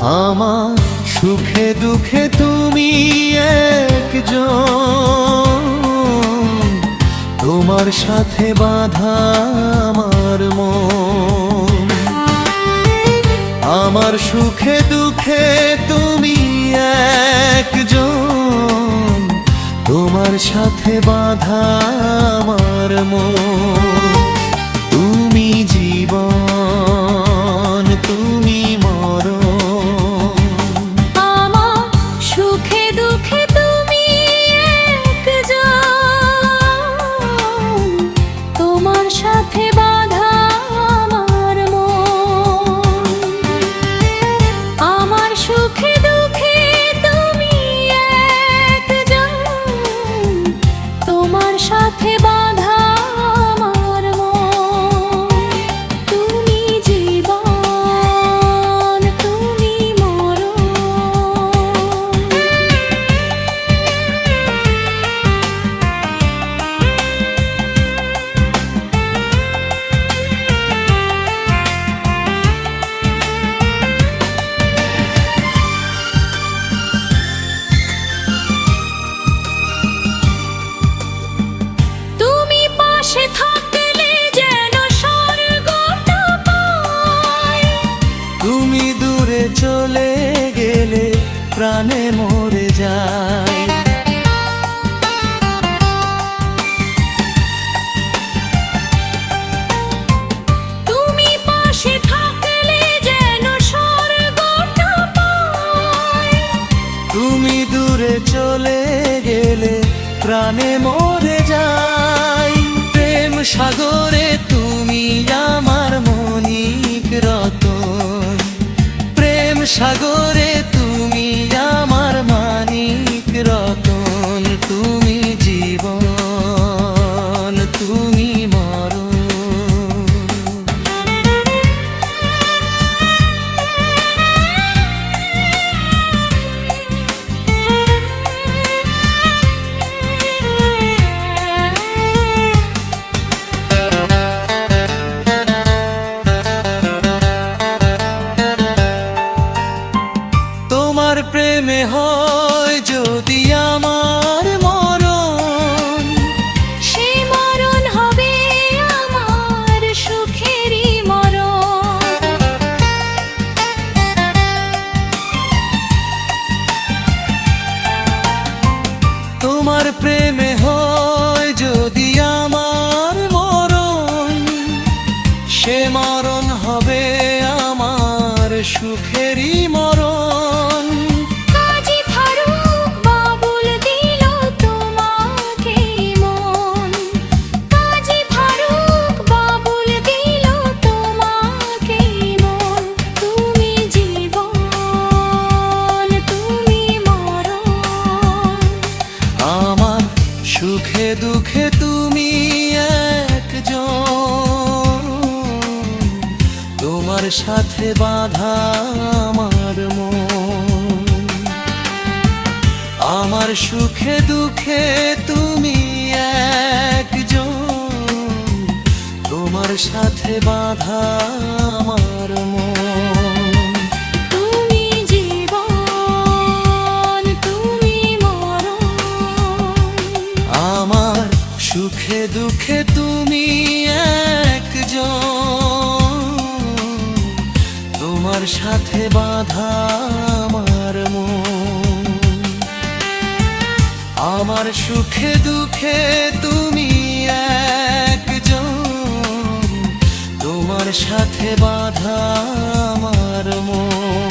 আমার সুখে দুঃখে তুমি একজন, তোমার সাথে বাঁধা আমার মন। আমার সুখে দুঃখে তুমি একজন, তোমার সাথে বাঁধা আমার মন। তুমি জীবন, তুমি মরণ। আমার সুখে দুঃখে তুমি একজন, তোমার সাথে বাঁধা আমার মন। আমার সুখে দুঃখে তুমি একজন, তোমার সাথে বাঁধা আমার মন। তুমি জীবন, তুমি মরণ। তুমি পাশে থাকলে যেন স্বর্গটা পাই। তুমি দূরে চলে গেলে প্রাণে মরে যায়। তুমি পাশে থাকলে যেন স্বর্গটা পাই। তুমি দূরে চলে গেলে প্রাণে মরে যায়। প্রেম সাগরে তুমি আমার মনিক রতন। প্রেম সাগরে তুমি আমার মানিক রতন। তুমি জীবন, তুমি মরণ। তোমার প্রেমে হয় যদি আমার মরণ, সেই মরণ হবে আমার সুখেরই মরণ। তোমার প্রেমে হয় যদি আমার মরণ, সে মরণ হবে আমার সুখেরই মরণ। কাজী ফারুক বাবুল দিল তোমাকে মন। কাজী ফারুক বাবুল দিল তোমাকে মন। তুমি জীবন, তুমি মরণ। আমার সুখে দুঃখে তুমি একজন, তোমার সাথে বাঁধা আমার মন। আমার সুখে দুঃখে তুমি একজন, তোমার সাথে বাঁধা আমার মন। তুমি জীবন, তুমি মরণ। আমার সুখে দুঃখে তুমি একজন, তোমার সাথে বাঁধা আমার মন। আমার সুখে দুঃখে তুমি একজন, তোমার সাথে বাঁধা আমার মন।